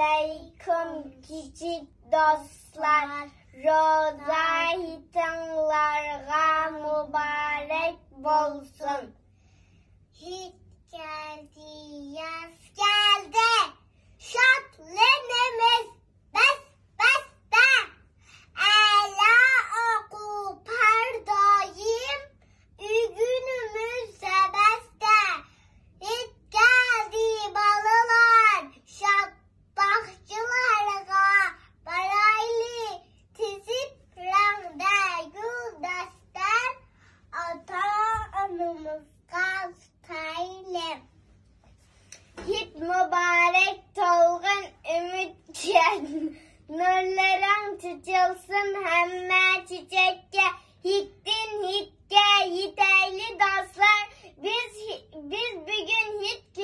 aleyküm küçük dostlar. Roza hitanlarga mübarek bolsun. Hit geldi, yaz geldi. Şadlanımız beste. Ela oku pardayım. Günümüzde beste. Hit geldi balılar. Şad bahçılarga. Baraylı tizip rengde gül dester. Ata-anamız gaztaylı. Hit mübarek tolgun ümitken. Nurların çiçilsin hemme çiçekke. Hittin hitke hiteyli dostlar. Biz bugün hit